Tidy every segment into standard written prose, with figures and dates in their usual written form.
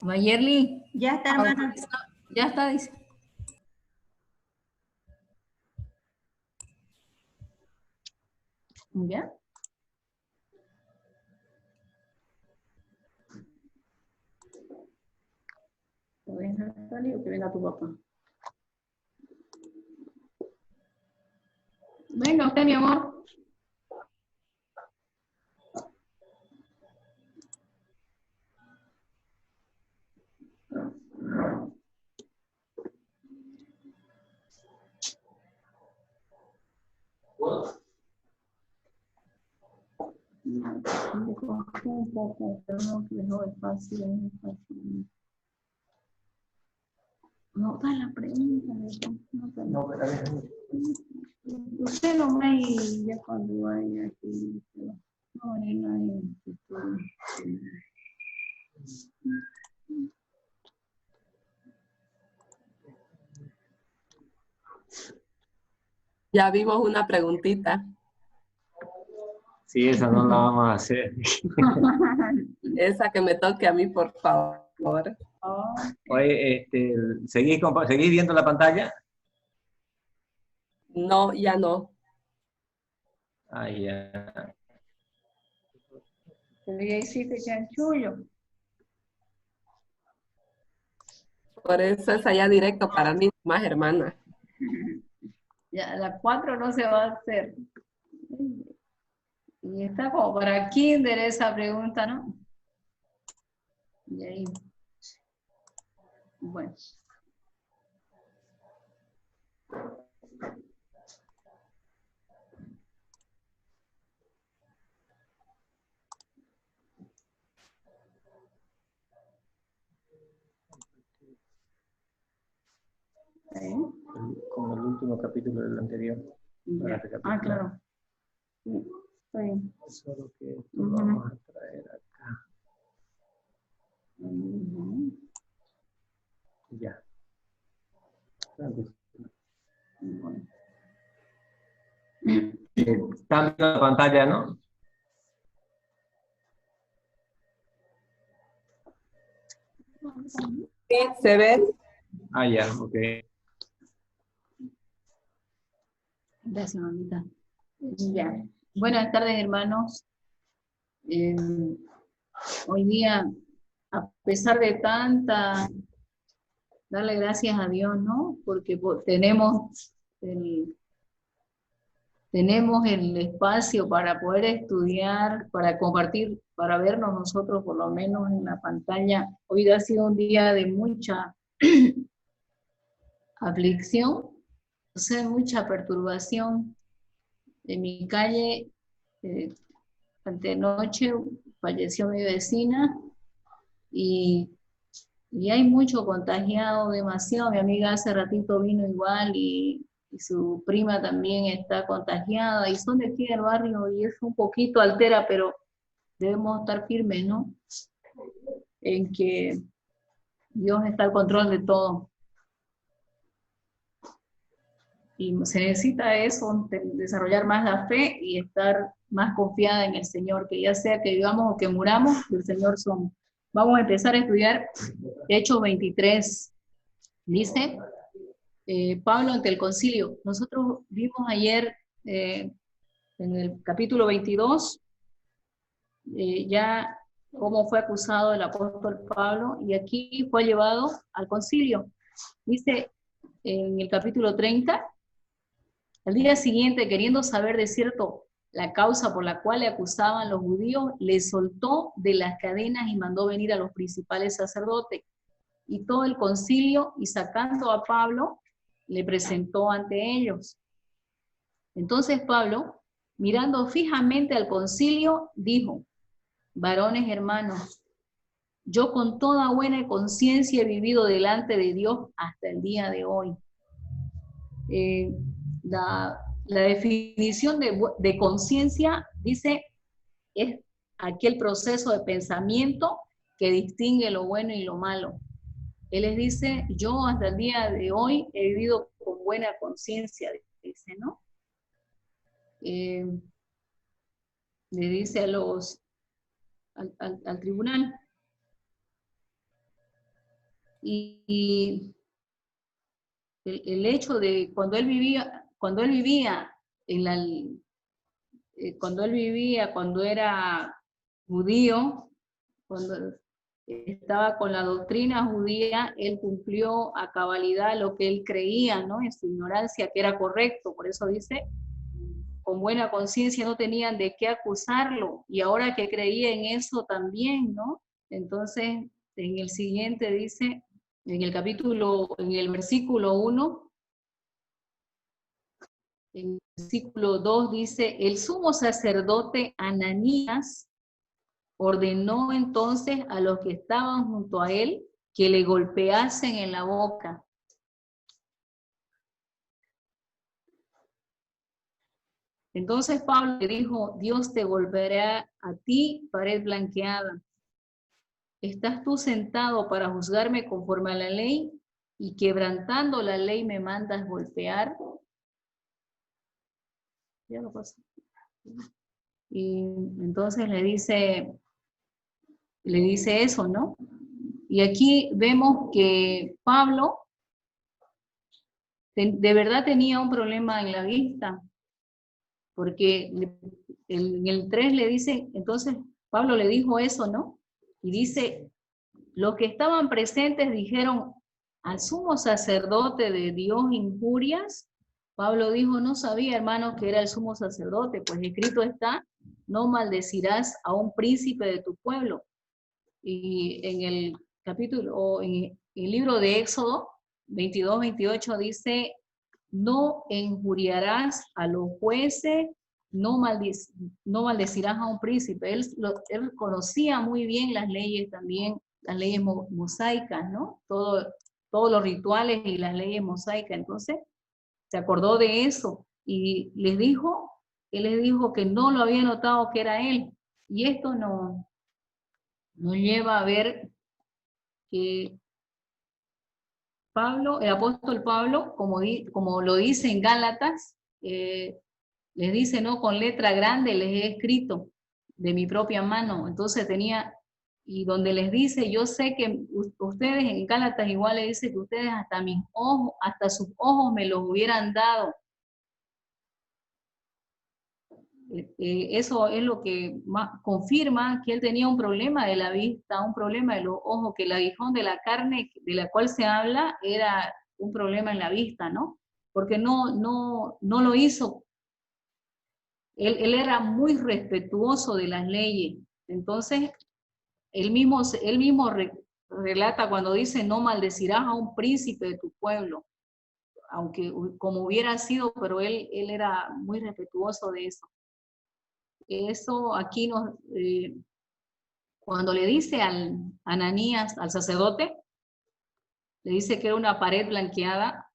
Mayerly. Ya está, hermana. Ya está, dice. ¿Ya? ¿Te voy a dejar salir o que venga tu papá? Venga usted, mi amor. Me costó un poco, pero no quedó fácil, es fácil. No da la pregunta. No, pero usted lo ve y ya cuando vaya aquí. No, no, Ya vimos una preguntita. Sí, esa no la vamos a hacer. Esa que me toque a mí, por favor. Oye, ¿seguís viendo la pantalla? No, ya no. Ah, ya. Pero ya hiciste chanchullo. Por eso es allá directo para mí, más hermana. Ya, a las 4 no se va a hacer. Y está como para kinder esa pregunta, ¿no? Y ahí. Bueno. ¿Sí? Como el último capítulo del anterior. Ya. Ah, claro. Sí, está bien. Solo que esto lo vamos a traer acá. Ya. Bueno. Están viendo la pantalla, ¿no? Sí, ¿se ven? Ah, ya, ok. Gracias, mamita. Ya. Buenas tardes, hermanos. Hoy día, a pesar de darle gracias a Dios, ¿no? Porque tenemos el espacio para poder estudiar, para compartir, para vernos nosotros por lo menos en la pantalla. Hoy ha sido un día de mucha aflicción, o sea, mucha perturbación. En mi calle, antenoche falleció mi vecina y hay mucho contagiado, demasiado. Mi amiga hace ratito vino igual y su prima también está contagiada y son de aquí del barrio y eso un poquito altera, pero debemos estar firmes, ¿no? En que Dios está al control de todo. Y se necesita eso, desarrollar más la fe y estar más confiada en el Señor, que ya sea que vivamos o que muramos, del Señor somos. Vamos a empezar a estudiar Hechos 23. Dice Pablo ante el concilio. Nosotros vimos ayer en el capítulo 22 ya cómo fue acusado el apóstol Pablo y aquí fue llevado al concilio. Dice en el capítulo 30, al día siguiente, queriendo saber de cierto la causa por la cual le acusaban los judíos, le soltó de las cadenas y mandó venir a los principales sacerdotes y todo el concilio, y sacando a Pablo, le presentó ante ellos. Entonces Pablo, mirando fijamente al concilio, dijo: varones hermanos, yo con toda buena conciencia he vivido delante de Dios hasta el día de hoy. La definición de conciencia dice es aquel proceso de pensamiento que distingue lo bueno y lo malo. Él les dice, yo hasta el día de hoy he vivido con buena conciencia, dice, ¿no? Le dice al tribunal. y el hecho de cuando él vivía en la, cuando era judío, cuando estaba con la doctrina judía, él cumplió a cabalidad lo que él creía, ¿no? En su ignorancia, que era correcto. Por eso dice, con buena conciencia no tenían de qué acusarlo. Y ahora que creía en eso también, ¿no? Entonces, en el siguiente dice, en el versículo 1, en el versículo 2 dice, el sumo sacerdote Ananías ordenó entonces a los que estaban junto a él que le golpeasen en la boca. Entonces Pablo le dijo, Dios te golpeará a ti, pared blanqueada. ¿Estás tú sentado para juzgarme conforme a la ley y quebrantando la ley me mandas golpear? Ya lo pasé. Y entonces le dice eso, ¿no? Y aquí vemos que Pablo de verdad tenía un problema en la vista, porque en el 3 le dice, entonces Pablo le dijo eso, ¿no? Y dice, los que estaban presentes dijeron, al sumo sacerdote de Dios injurias. Pablo dijo, no sabía, hermano, que era el sumo sacerdote, pues escrito está, no maldecirás a un príncipe de tu pueblo. Y en el capítulo, o en el libro de Éxodo 22-28 dice, no injuriarás a los jueces, no maldecirás a un príncipe. Él conocía muy bien las leyes también, las leyes mosaicas, ¿no? Todos los rituales y las leyes mosaicas. Entonces, se acordó de eso y él les dijo que no lo había notado que era él. Y esto nos lleva a ver que Pablo, el apóstol Pablo, como lo dice en Gálatas, les dice, no, con letra grande les he escrito de mi propia mano. Entonces y donde les dice, yo sé que ustedes en Gálatas igual le dice que ustedes hasta sus ojos me los hubieran dado. Eso es lo que confirma que él tenía un problema de la vista, un problema de los ojos, que el aguijón de la carne de la cual se habla era un problema en la vista, ¿no? Porque no lo hizo. Él era muy respetuoso de las leyes. Entonces, él mismo relata cuando dice, no maldecirás a un príncipe de tu pueblo, aunque como hubiera sido, pero él era muy respetuoso de eso. Eso aquí cuando le dice al Ananías, al sacerdote, le dice que era una pared blanqueada.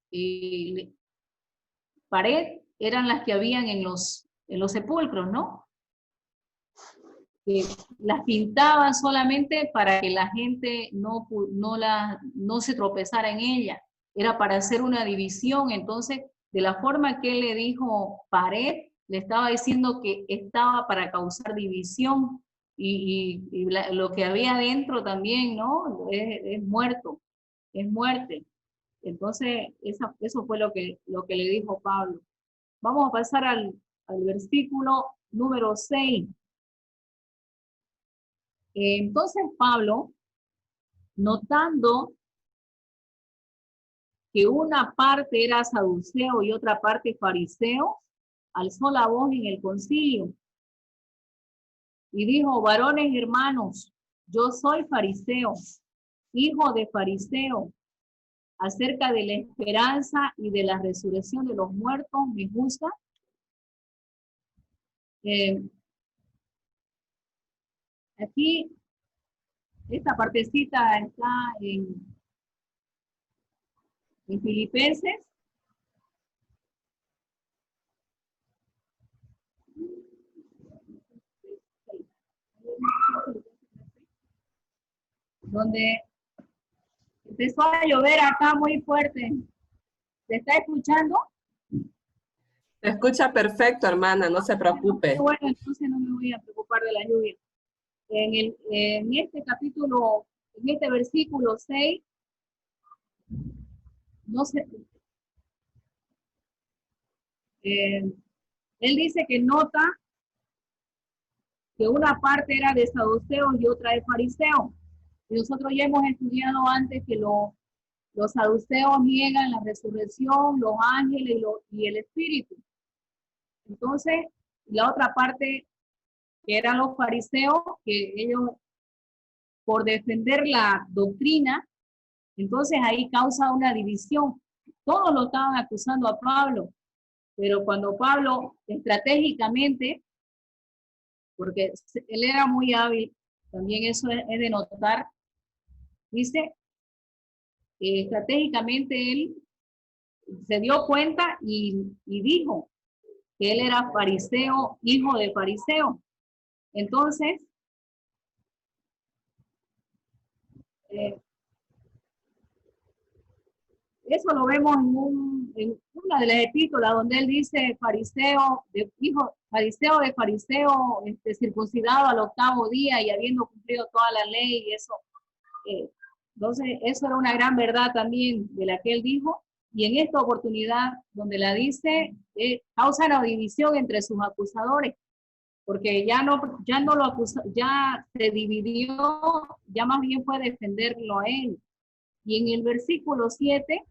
Pared eran las que habían en los sepulcros, ¿no? Las pintaban solamente para que la gente no se tropezara en ella. Era para hacer una división. Entonces, de la forma que él le dijo pared, le estaba diciendo que estaba para causar división y lo que había dentro también, ¿no? Es muerto, es muerte. Entonces, eso fue lo que le dijo Pablo. Vamos a pasar al versículo número 6. Entonces Pablo, notando que una parte era saduceo y otra parte fariseo, alzó la voz en el concilio y dijo, varones hermanos, yo soy fariseo, hijo de fariseo, acerca de la esperanza y de la resurrección de los muertos, ¿me juzga? Aquí, esta partecita está en Filipenses. Donde empezó a llover acá muy fuerte. ¿Se está escuchando? Se escucha perfecto, hermana, no se preocupe. Bueno, entonces no me voy a preocupar de la lluvia. En este capítulo, en este versículo 6, no sé, él dice que nota que una parte era de saduceos y otra de fariseos. Y nosotros ya hemos estudiado antes que los saduceos niegan la resurrección, los ángeles y el espíritu. Entonces, la otra parte que eran los fariseos, que ellos, por defender la doctrina, entonces ahí causa una división. Todos lo estaban acusando a Pablo, pero cuando Pablo estratégicamente, porque él era muy hábil, también eso es de notar, dice, estratégicamente él se dio cuenta y dijo que él era fariseo, hijo de fariseo. Entonces, eso lo vemos en una de las epístolas donde él dice fariseo, fariseo de fariseo, circuncidado al 8º día y habiendo cumplido toda la ley y eso. Entonces, eso era una gran verdad también de la que él dijo. Y en esta oportunidad donde la dice, causa una división entre sus acusadores, porque ya no lo acusa, ya se dividió, ya más bien fue defenderlo a él. Y en el versículo 7,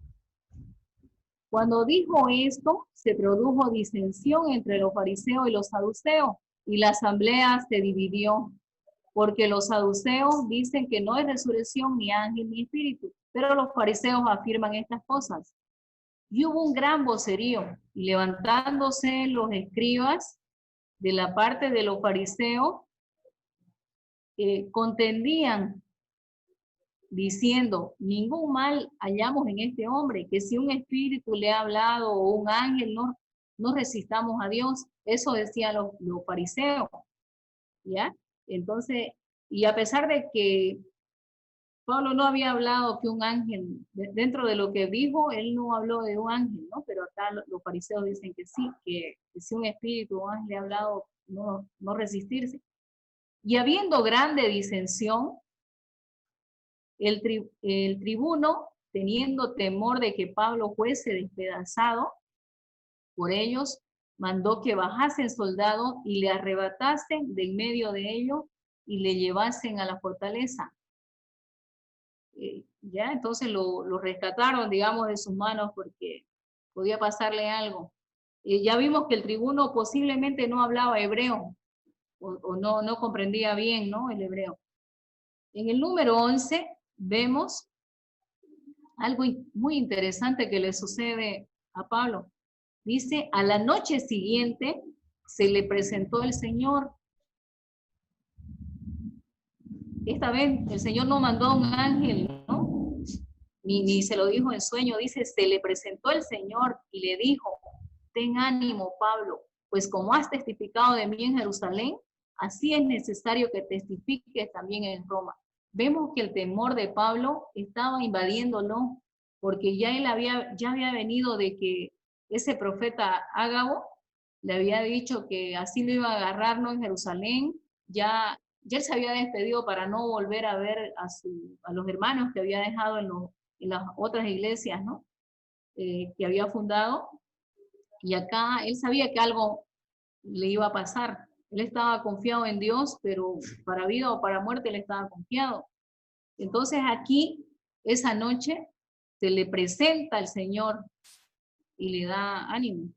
cuando dijo esto, se produjo disensión entre los fariseos y los saduceos, y la asamblea se dividió, porque los saduceos dicen que no hay resurrección, ni ángel, ni espíritu, pero los fariseos afirman estas cosas. Y hubo un gran vocerío, y levantándose los escribas de la parte de los fariseos, contendían diciendo, ningún mal hallamos en este hombre, que si un espíritu le ha hablado o un ángel, no resistamos a Dios. Eso decían los fariseos, ¿ya? Entonces, y a pesar de que Pablo no había hablado que un ángel, dentro de lo que dijo, él no habló de un ángel, ¿no? Pero acá los fariseos dicen que sí, que si un espíritu o un ángel le ha hablado, no resistirse. Y habiendo grande disensión, el tribuno, teniendo temor de que Pablo fuese despedazado por ellos, mandó que bajasen soldados y le arrebatasen de en medio de ellos y le llevasen a la fortaleza. Ya, entonces lo rescataron, digamos, de sus manos porque podía pasarle algo. Ya vimos que el tribuno posiblemente no hablaba hebreo o no comprendía bien, ¿no? El hebreo. En el número 11 vemos algo muy interesante que le sucede a Pablo. Dice, a la noche siguiente se le presentó el Señor. Esta vez el Señor no mandó a un ángel, ¿no? Ni se lo dijo en sueño. Dice, se le presentó el Señor y le dijo, ten ánimo, Pablo, pues como has testificado de mí en Jerusalén, así es necesario que testifiques también en Roma. Vemos que el temor de Pablo estaba invadiéndolo, porque ya había venido de que ese profeta Ágabo le había dicho que así lo iba a agarrarnos en Jerusalén. Ya él se había despedido para no volver a ver a los hermanos que había dejado en las otras iglesias, ¿no? Que había fundado. Y acá él sabía que algo le iba a pasar. Él estaba confiado en Dios, pero para vida o para muerte él estaba confiado. Entonces aquí, esa noche, se le presenta al Señor y le da ánimo.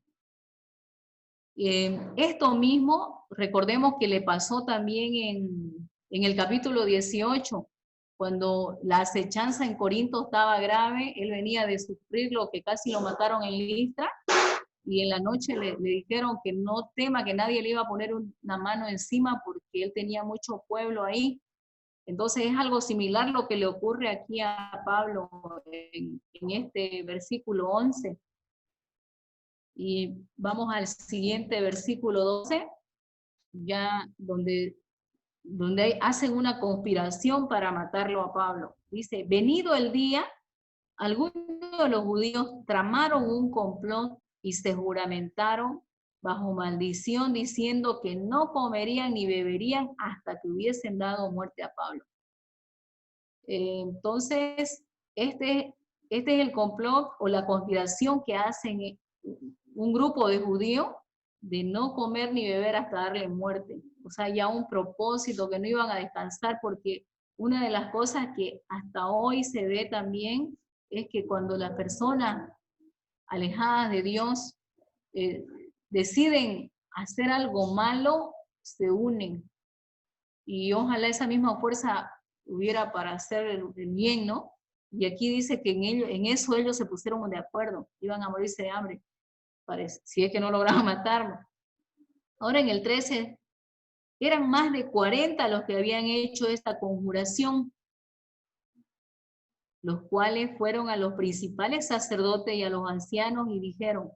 Esto mismo, recordemos que le pasó también en el capítulo 18, cuando la acechanza en Corinto estaba grave, él venía de sufrir lo que casi lo mataron en Listra, y en la noche le dijeron que no tema, que nadie le iba a poner una mano encima porque él tenía mucho pueblo ahí. Entonces es algo similar lo que le ocurre aquí a Pablo en este versículo 11. Y vamos al siguiente versículo 12, ya donde hacen una conspiración para matarlo a Pablo. Dice, venido el día, algunos de los judíos tramaron un complot y se juramentaron bajo maldición diciendo que no comerían ni beberían hasta que hubiesen dado muerte a Pablo. Entonces, este este es el complot o la conspiración que hacen un grupo de judíos de no comer ni beber hasta darle muerte. O sea, ya un propósito que no iban a descansar, porque una de las cosas que hasta hoy se ve también es que cuando las personas alejadas de Dios deciden hacer algo malo, se unen. Y ojalá esa misma fuerza hubiera para hacer el bien, ¿no? Y aquí dice que en eso ellos se pusieron de acuerdo, iban a morirse de hambre, parece, si es que no lograban matarlo. Ahora en el 13, eran más de 40 los que habían hecho esta conjuración, los cuales fueron a los principales sacerdotes y a los ancianos y dijeron: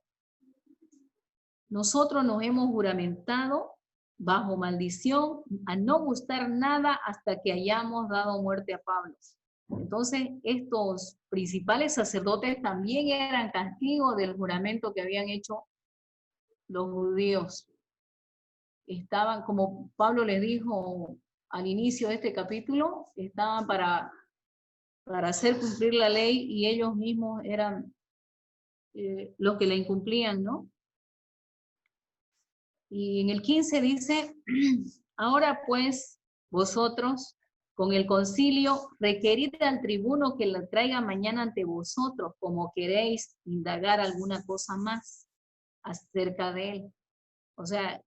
nosotros nos hemos juramentado bajo maldición a no gustar nada hasta que hayamos dado muerte a Pablo. Entonces, estos principales sacerdotes también eran castigo del juramento que habían hecho los judíos. Estaban, como Pablo les dijo al inicio de este capítulo, estaban para hacer cumplir la ley y ellos mismos eran los que la incumplían, ¿no? Y en el 15 dice: ahora pues vosotros con el concilio requerid al tribuno que la traiga mañana ante vosotros, como queréis indagar alguna cosa más acerca de él. O sea,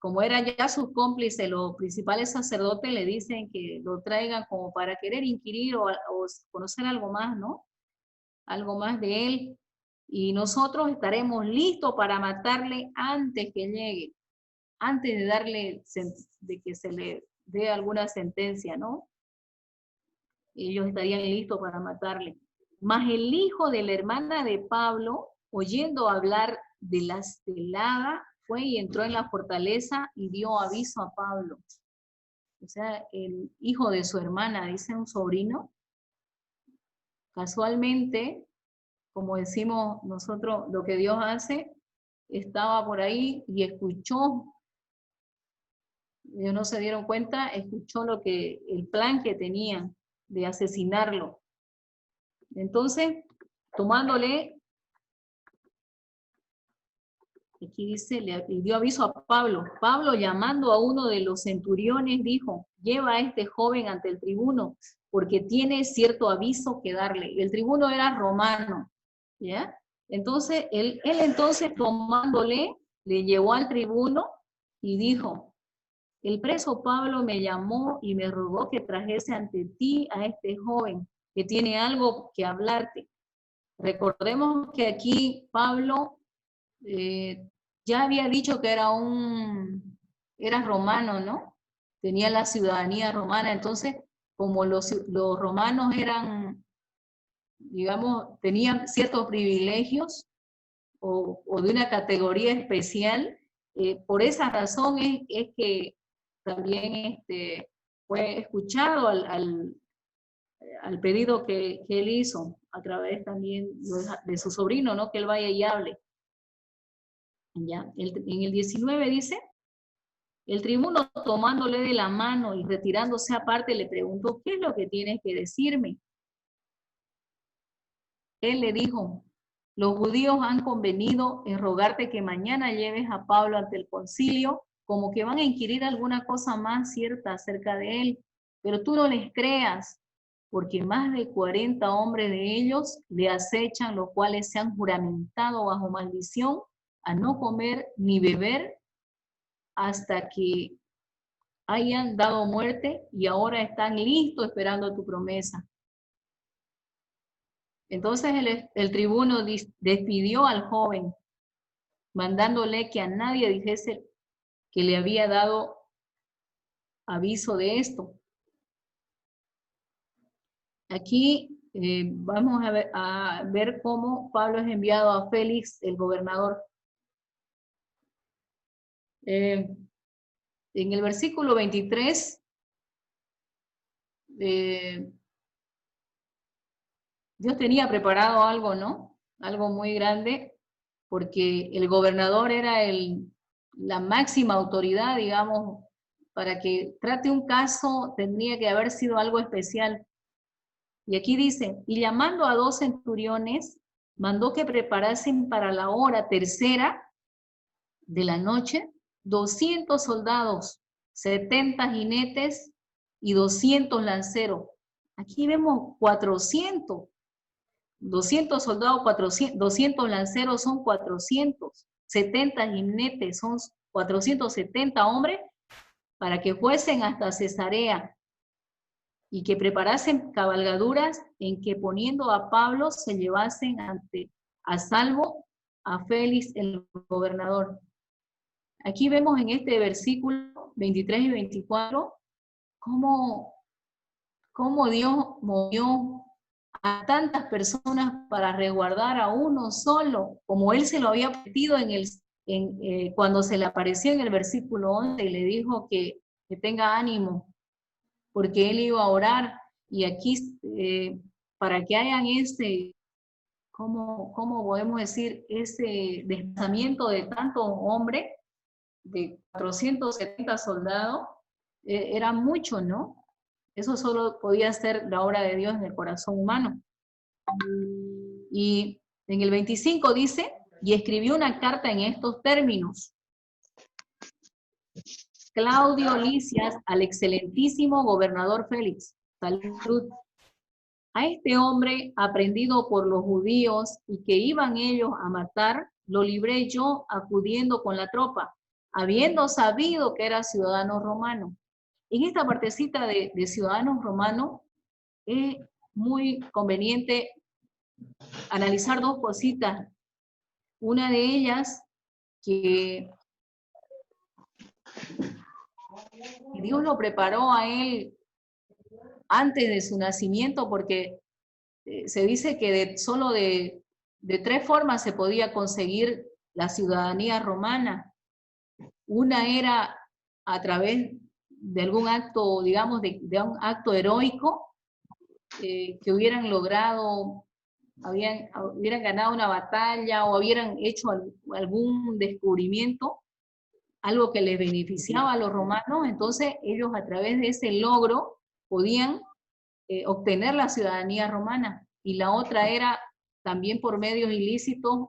como eran ya sus cómplices, los principales sacerdotes le dicen que lo traigan como para querer inquirir o conocer algo más, ¿no? Algo más de él. Y nosotros estaremos listos para matarle antes que llegue, antes de darle, de que se le dé alguna sentencia, ¿no? Ellos estarían listos para matarle. Mas el hijo de la hermana de Pablo, oyendo hablar de la celada, fue y entró en la fortaleza y dio aviso a Pablo. O sea, el hijo de su hermana, dice un sobrino, casualmente, como decimos nosotros, lo que Dios hace, estaba por ahí y escuchó. Ellos no se dieron cuenta, escuchó el plan que tenían de asesinarlo. Entonces, tomándole, aquí dice, le dio aviso a Pablo. Pablo, llamando a uno de los centuriones, dijo: lleva a este joven ante el tribuno, porque tiene cierto aviso que darle. El tribuno era romano, ¿ya? Entonces, él entonces tomándole, le llevó al tribuno y dijo: el preso Pablo me llamó y me rogó que trajese ante ti a este joven, que tiene algo que hablarte. Recordemos que aquí Pablo ya había dicho que era romano, ¿no? Tenía la ciudadanía romana. Entonces, como los romanos eran, digamos, tenían ciertos privilegios o de una categoría especial, por esa razón es que también fue escuchado al pedido que él hizo a través también de su sobrino, ¿no? Que él vaya y hable. ¿Ya? En el 19 dice: el tribuno tomándole de la mano y retirándose aparte le preguntó: ¿qué es lo que tienes que decirme? Él le dijo: los judíos han convenido en rogarte que mañana lleves a Pablo ante el concilio, como que van a inquirir alguna cosa más cierta acerca de él, pero tú no les creas, porque más de 40 hombres de ellos le acechan, los cuales se han juramentado bajo maldición a no comer ni beber hasta que hayan dado muerte, y ahora están listos esperando tu promesa. Entonces el tribuno despidió al joven, mandándole que a nadie dijese que le había dado aviso de esto. Aquí vamos a ver cómo Pablo es enviado a Félix, el gobernador. En el versículo 23, Dios tenía preparado algo, ¿no? Algo muy grande, porque el gobernador era la máxima autoridad, digamos. Para que trate un caso tendría que haber sido algo especial. Y aquí dice, y llamando a 2 centuriones, mandó que preparasen para la hora tercera de la noche 200 soldados, 70 jinetes y 200 lanceros. Aquí vemos 400. 200 soldados, 400, 200 lanceros son 400, 70 jinetes son 470 hombres para que fuesen hasta Cesarea y que preparasen cabalgaduras en que poniendo a Pablo se llevasen a salvo a Félix el gobernador. Aquí vemos en este versículo 23 y 24 cómo Dios movió a tantas personas para resguardar a uno solo, como él se lo había pedido cuando se le apareció en el versículo 11 y le dijo que tenga ánimo, porque él iba a orar. Y aquí, para que hayan ¿cómo podemos decir? Ese desplazamiento de tantos hombres, de 470 soldados, era mucho, ¿no? Eso solo podía ser la obra de Dios en el corazón humano. Y en el 25 dice, y escribió una carta en estos términos. Claudio Lisias al excelentísimo gobernador Félix. Salud. A este hombre, aprendido por los judíos y que iban ellos a matar, lo libré yo acudiendo con la tropa, habiendo sabido que era ciudadano romano. En esta partecita de ciudadanos romanos es muy conveniente analizar 2 cositas. Una de ellas, que Dios lo preparó a él antes de su nacimiento, porque se dice que solo de 3 formas se podía conseguir la ciudadanía romana. Una era a través de algún acto, digamos, de un acto heroico, que hubieran logrado, hubieran ganado una batalla o hubieran hecho algún descubrimiento, algo que les beneficiaba a los romanos. Entonces ellos a través de ese logro podían obtener la ciudadanía romana. Y la otra era también por medios ilícitos,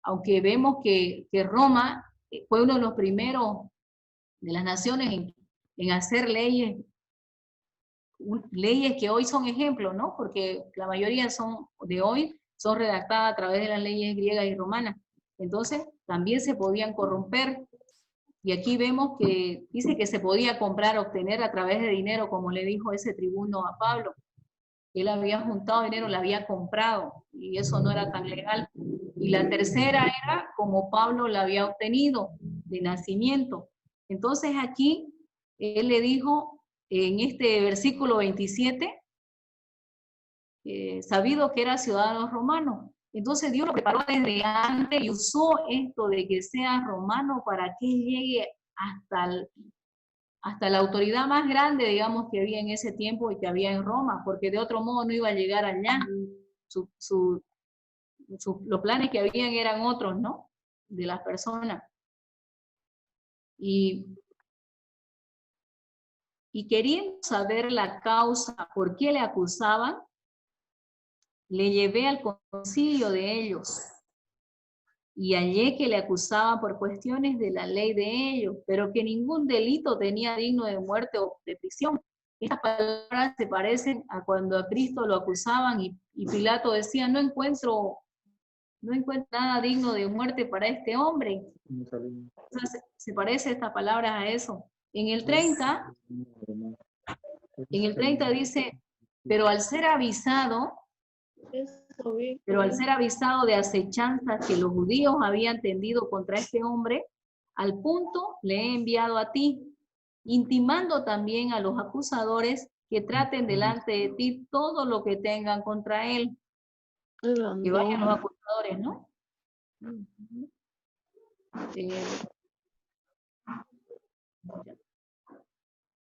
aunque vemos que Roma fue uno de los primeros de las naciones en hacer leyes que hoy son ejemplos, ¿no? Porque la mayoría de hoy son redactadas a través de las leyes griegas y romanas. Entonces, también se podían corromper. Y aquí vemos que dice que se podía comprar, obtener a través de dinero, como le dijo ese tribuno a Pablo. Él había juntado dinero, lo había comprado, y eso no era tan legal. Y la tercera era como Pablo la había obtenido, de nacimiento. Entonces aquí, él le dijo, en este versículo 27, sabido que era ciudadano romano. Entonces Dios lo preparó desde antes y usó esto de que sea romano para que llegue hasta la autoridad más grande, digamos, que había en ese tiempo y que había en Roma, porque de otro modo no iba a llegar allá. Los planes que habían eran otros, ¿no? De las personas. Y queriendo saber la causa por qué le acusaban, le llevé al concilio de ellos y hallé que le acusaban por cuestiones de la ley de ellos, pero que ningún delito tenía digno de muerte o de prisión. Estas palabras se parecen a cuando a Cristo lo acusaban y Pilato decía, no encuentro nada digno de muerte para este hombre. Entonces, se parece esta palabra a eso. En el 30 dice, pero al ser avisado de acechanzas que los judíos habían tendido contra este hombre, al punto le he enviado a ti, intimando también a los acusadores que traten delante de ti todo lo que tengan contra él. Que vayan los acusadores, ¿no?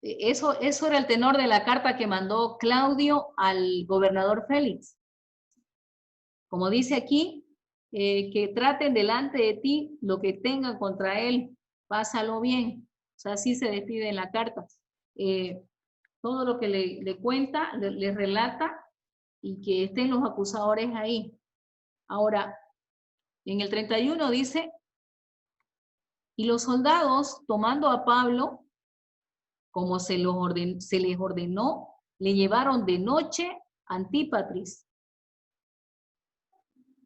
Eso era el tenor de la carta que mandó Claudio al gobernador Félix. Como dice aquí, que traten delante de ti lo que tengan contra él, pásalo bien. O sea, así se despide en la carta. Todo lo que le cuenta, le relata y que estén los acusadores ahí. Ahora, en el 31 dice, y los soldados, tomando a Pablo, como se les ordenó, le llevaron de noche a Antípatris.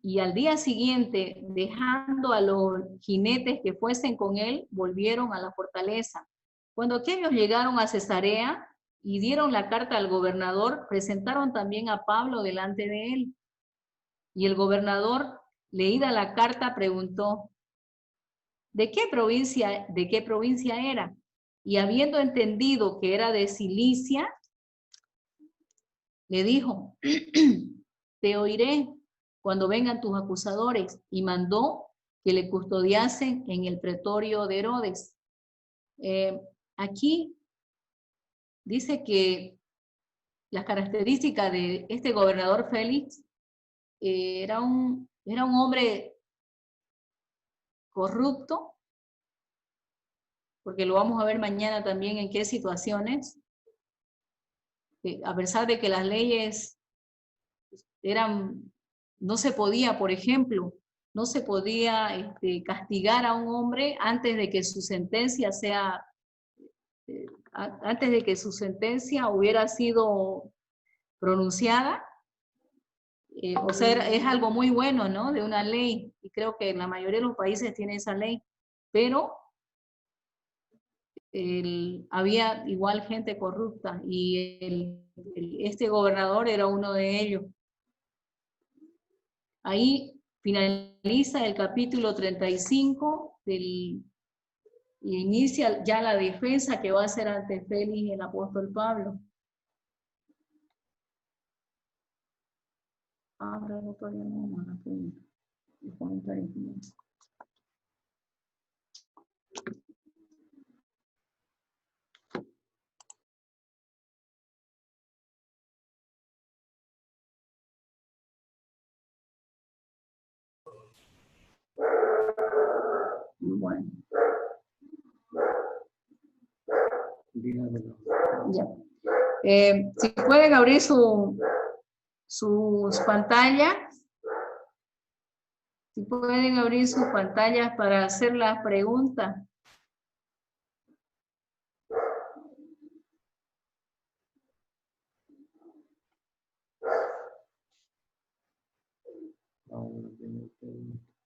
Y al día siguiente, dejando a los jinetes que fuesen con él, volvieron a la fortaleza. Cuando aquellos llegaron a Cesarea y dieron la carta al gobernador, presentaron también a Pablo delante de él. Y el gobernador, leída la carta, preguntó, ¿de qué provincia era? Y habiendo entendido que era de Cilicia, le dijo, te oiré cuando vengan tus acusadores, y mandó que le custodiasen en el pretorio de Herodes. Aquí dice que las características de este gobernador Félix era un hombre corrupto, porque lo vamos a ver mañana también en qué situaciones, a pesar de que las leyes no se podía, por ejemplo, no se podía castigar a un hombre antes de que su sentencia hubiera sido pronunciada. O sea, es algo muy bueno, ¿no? De una ley, y creo que la mayoría de los países tiene esa ley, pero había igual gente corrupta, y este gobernador era uno de ellos. Ahí finaliza el capítulo 35 y inicia ya la defensa que va a hacer ante Félix el apóstol Pablo. Bueno. Ya. Si pueden abrir sus pantallas, para hacer las preguntas.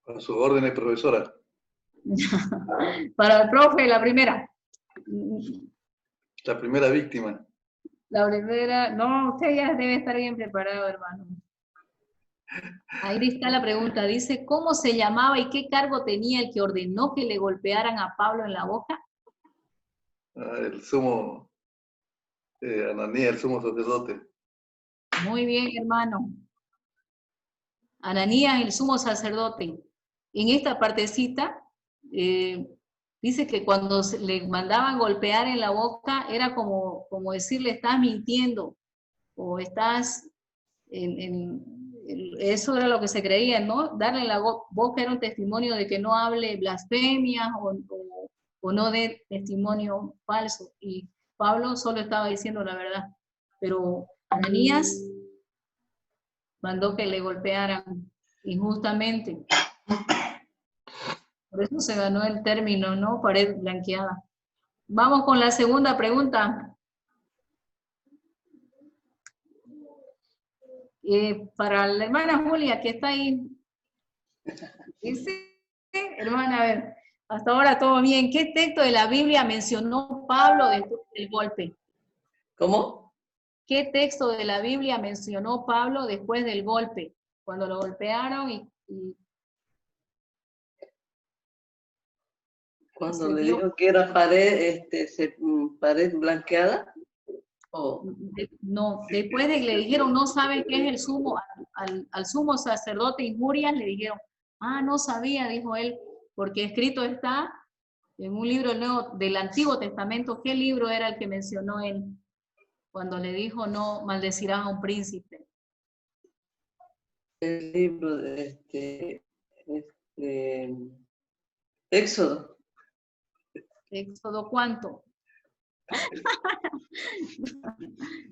A sus órdenes, profesora. Para el profe, la primera. La primera víctima. La primera, no, usted ya debe estar bien preparado, hermano. Ahí está la pregunta, dice, ¿cómo se llamaba y qué cargo tenía el que ordenó que le golpearan a Pablo en la boca? El sumo, Ananías, el sumo sacerdote. Muy bien, hermano. Ananías, el sumo sacerdote. En esta partecita, dice que cuando le mandaban golpear en la boca, era como decirle, estás mintiendo, o estás, eso era lo que se creía, ¿no? Darle en la boca era un testimonio de que no hable blasfemias, o no dé testimonio falso, y Pablo solo estaba diciendo la verdad, pero Ananías mandó que le golpearan injustamente. Por eso se ganó el término, ¿no? Pared blanqueada. Vamos con la segunda pregunta. Para la hermana Julia, que está ahí. Dice, hermana, a ver, hasta ahora todo bien. ¿Qué texto de la Biblia mencionó Pablo después del golpe? ¿Cómo? ¿Qué texto de la Biblia mencionó Pablo después del golpe? Cuando lo golpearon y Cuando le dijo que era pared, pared blanqueada. Oh. No, después de que le dijeron, no sabe qué es el sumo, al sumo sacerdote injurias, le dijeron, no sabía, dijo él, porque escrito está en un libro nuevo del Antiguo Testamento. ¿Qué libro era el que mencionó él cuando le dijo, no maldecirás a un príncipe? El libro de Éxodo. ¿Éxodo cuánto?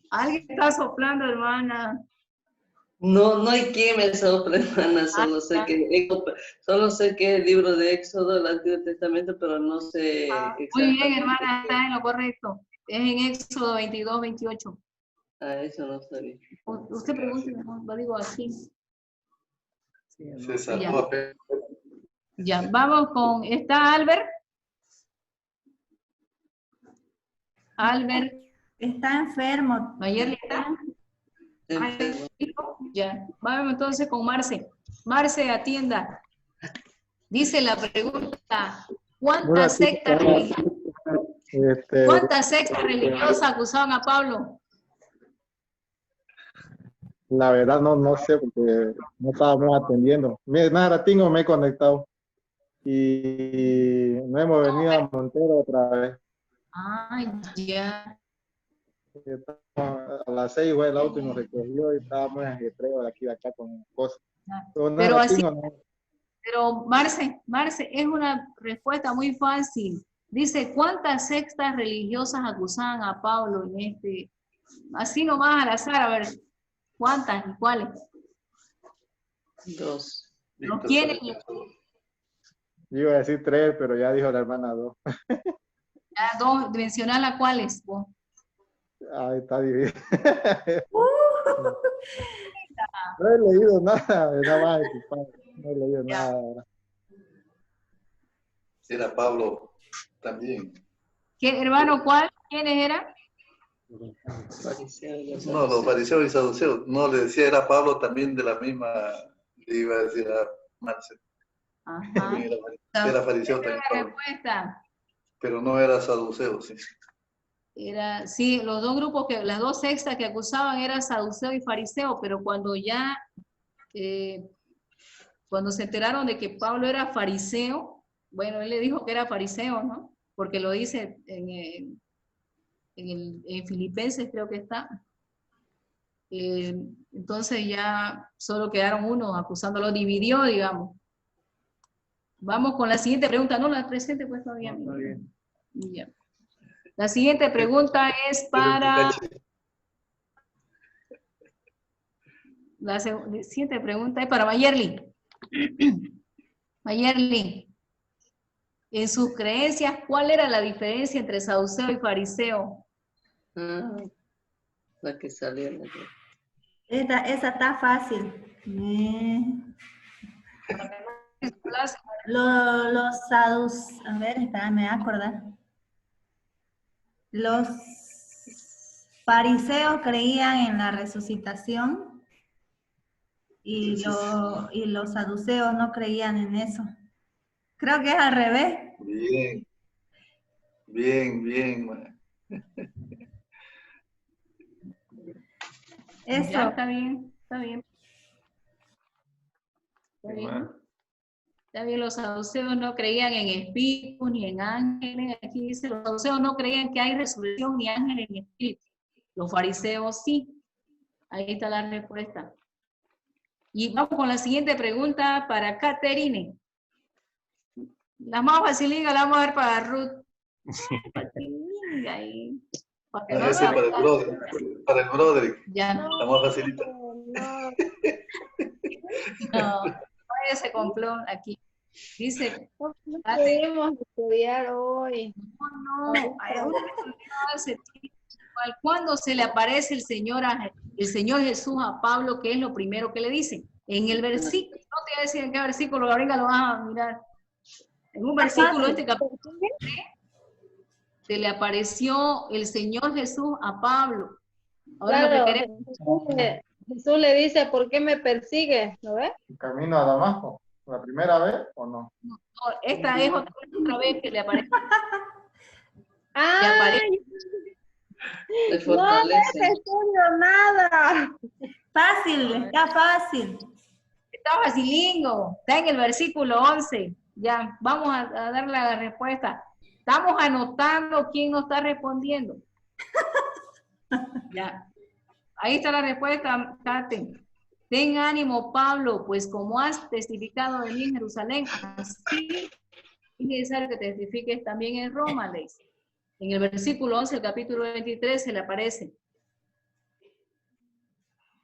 Alguien está soplando, hermana. No hay quien me sorprenda, Ana, solo sé que el libro de Éxodo, el Antiguo Testamento, pero no sé Muy bien, exactamente. hermana, está en lo correcto. Es en Éxodo 22, 28. Eso no sabía. Usted pregunte, lo digo aquí. Sí, no. Se salvó Ya. apenas. Ya, vamos con, ¿está Albert? Albert, Está enfermo. Mayerly está. Enfermo. Ya, vamos entonces con Marce. Marce, atienda. Dice la pregunta, ¿cuántas sectas religiosas acusaban a Pablo? La verdad no sé porque no estábamos atendiendo. Nada, ratingo me he conectado y no hemos venido a Montero otra vez. Ay, ya. A las 6 fue el auto y nos recogió y estábamos en ajetreo de aquí de acá con cosas. Pero así, pero Marce, es una respuesta muy fácil. Dice, ¿cuántas sectas religiosas acusaban a Pablo en este? Así nomás al azar, a ver, ¿cuántas y cuáles? 2. ¿Los quieren? Yo iba a decir 3, pero ya dijo la hermana 2. Ya, dos, mencionala cuáles. Vos. Ay, está difícil. No he leído nada, nada más. No he leído nada. Era Pablo también. ¿Qué, hermano, cuál? ¿Quiénes eran? No, los fariseos y saduceos. No, le decía, era Pablo también de la misma, le iba a decir a Marcel. Ajá. Era fariseo también, La Pablo. respuesta Pero no era saduceo, sí. era, sí, los dos grupos, las dos sectas que acusaban eran saduceo y fariseo, pero cuando ya, cuando se enteraron de que Pablo era fariseo, bueno, él le dijo que era fariseo, ¿no? Porque lo dice en Filipenses, creo que está. Entonces ya solo quedaron unos acusándolo, dividió, digamos. Vamos con la siguiente pregunta. No, la presente pues todavía. No, está bien. Ya. La siguiente pregunta es para... La siguiente pregunta es para Mayerly. Mayerly, en sus creencias, ¿cuál era la diferencia entre saduceo y fariseo? La que salió. Esa está fácil. Los saduceos, a ver, espérame, me voy a acordar. Los fariseos creían en la resucitación y los saduceos no creían en eso. Creo que es al revés. Bien. Eso. Ya, está bien. Está bien, los saduceos no creían en espíritus ni en ángeles. Aquí dice, los saduceos no creían que hay resurrección ni ángeles ni espíritus. Los fariseos sí. Ahí está la respuesta. Y vamos con la siguiente pregunta para Caterine. La más facilita la vamos a ver para Ruth. Ahí. Para que no Ese para el brother. Ya. La más facilita. No, vaya ese complot aquí. Dice, No pudimos estudiar hoy. No, ¿cuándo se le aparece el Señor Jesús a Pablo? ¿Qué es lo primero que le dice? En el versículo, no te voy a decir en qué versículo, ahorita lo vas a mirar. En un versículo de este capítulo 3, se le apareció el Señor Jesús a Pablo. Ahora Claro, lo que queremos... Jesús le dice, ¿por qué me persigues? ¿Lo ves? ¿Camino a Damasco? ¿La primera vez o no? No, esta es otra vez que le aparece. ¡Ah! Le fortalece. No estudio nada. Fácil, está fácil. Está facilingo, está en el versículo 11. Ya, vamos a dar la respuesta. Estamos anotando quién nos está respondiendo. Ya. Ahí está la respuesta, Kate. Ten ánimo, Pablo, pues como has testificado de mí en Jerusalén, así es necesario que testifiques también en Roma, le dice. En el versículo 11, el capítulo 23, se le aparece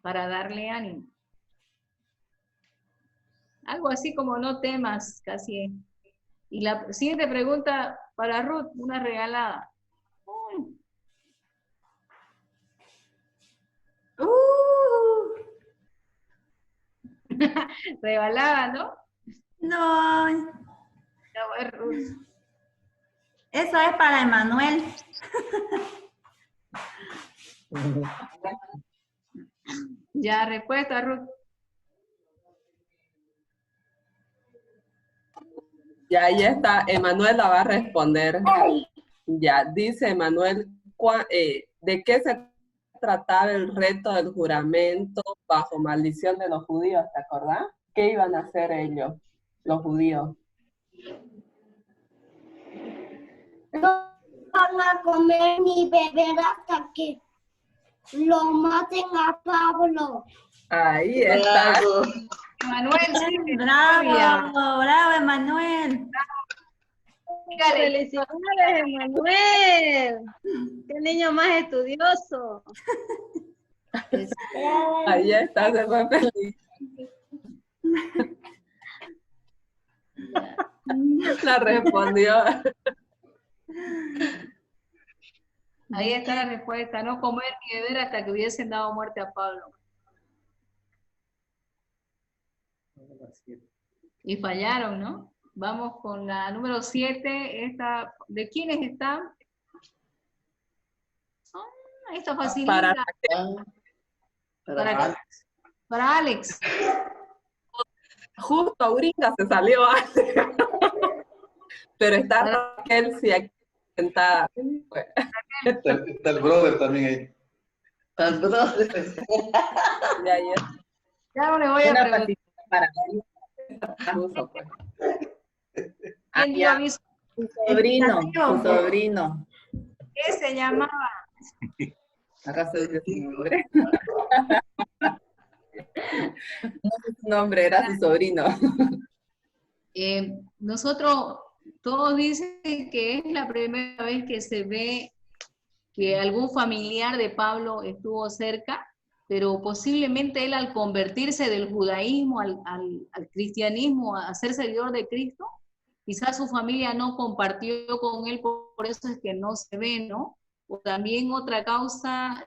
para darle ánimo. Algo así como no temas, casi. Y la siguiente pregunta para Ruth, una regalada. Regalada, ¿no? No, Ya voy, Ruth. eso es para Emanuel. Ya, respuesta, Ruth. Ya, ahí está. Emanuel la va a responder. Ya, dice Emanuel, ¿de qué se trataba el reto del juramento bajo maldición de los judíos? ¿Te acordás? ¿Qué iban a hacer ellos, los judíos? No van a comer ni beber hasta que lo maten a Pablo. Ahí está. Bravo. Manuel, sí, Bravo, bravo, Emanuel. dígale. Felicidades, Emanuel. Qué niño más estudioso. Ahí está, se fue feliz. La respondió. Ahí está la respuesta, no comer ni beber hasta que hubiesen dado muerte a Pablo. Y fallaron, ¿no? Vamos con la número 7. Esta, ¿de quiénes está? Esta facilita. Para Alex. Justo Auringa se salió antes. Pero está Raquel, sí, aquí sentada. Está el brother también ahí. El brother. Ya no le voy a Una preguntar. patita para Justo, pues. ¿Quién dio ya. aviso? tu sobrino. ¿Qué se llamaba? Acá se dice su nombre. No sé su nombre, era su sobrino. Nosotros, todos dicen que es la primera vez que se ve que algún familiar de Pablo estuvo cerca, pero posiblemente él al convertirse del judaísmo al cristianismo, a ser seguidor de Cristo, quizás su familia no compartió con él, por eso es que no se ve, ¿no? O también otra causa,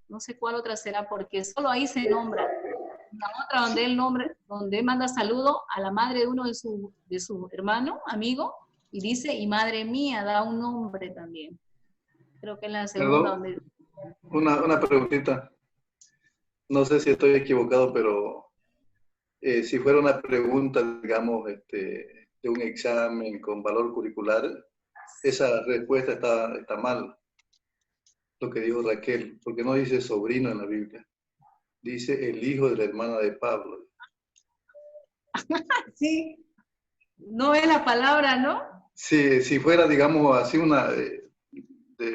no sé cuál otra será, porque solo ahí se nombra. La otra donde él manda saludo a la madre de uno de sus hermanos, amigos, y dice, y madre mía, da un nombre también. Creo que es la segunda donde... Una preguntita. No sé si estoy equivocado, pero si fuera una pregunta, digamos, de un examen con valor curricular, esa respuesta está mal, lo que dijo Raquel, porque no dice sobrino en la Biblia, dice el hijo de la hermana de Pablo. Sí, no es la palabra, ¿no? Si fuera, digamos, así una de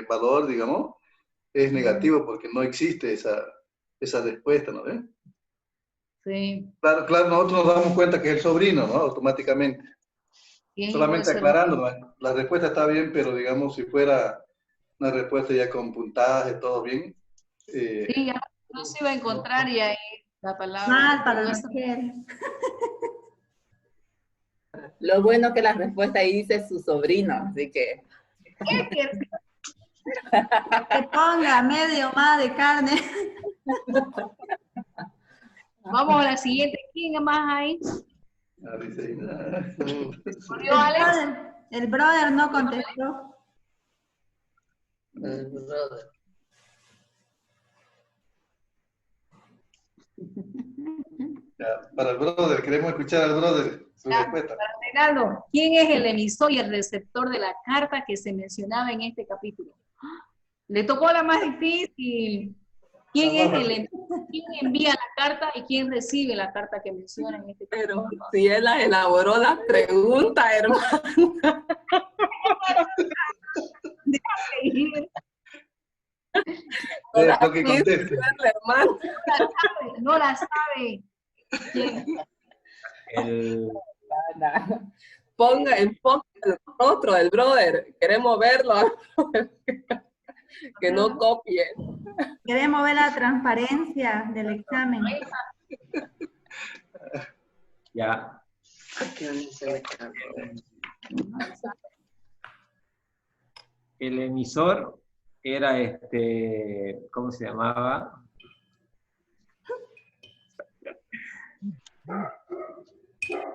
valor, digamos, es negativo porque no existe esa respuesta, ¿no ves? Sí. Claro, nosotros nos damos cuenta que es el sobrino, ¿no? Automáticamente. Solamente aclarando, ¿no? La respuesta está bien, pero digamos, si fuera una respuesta ya con puntaje, todo bien. Sí, ya no se iba a encontrar y ahí la palabra. Mal para Raquel. Lo bueno que la respuesta ahí dice su sobrino, así que... Que ponga medio más de carne. Vamos a la siguiente. ¿Quién más hay? ¿Murió Alex? El brother no contestó. El brother. Ya, para el brother, queremos escuchar al brother su respuesta. Para Reinaldo, ¿quién es el emisor y el receptor de la carta que se mencionaba en este capítulo? Le tocó la más difícil. ¿Quién envía la carta y quién recibe la carta que menciona en este capítulo? Pero si él elaboró la pregunta, hermano. Lo que conteste. Hermano. No la sabe. ¿Quién? Ponga enfoque el rostro del brother. Queremos verlo. Que no copie. Queremos ver la transparencia del examen. Ya. El emisor era ¿cómo se llamaba?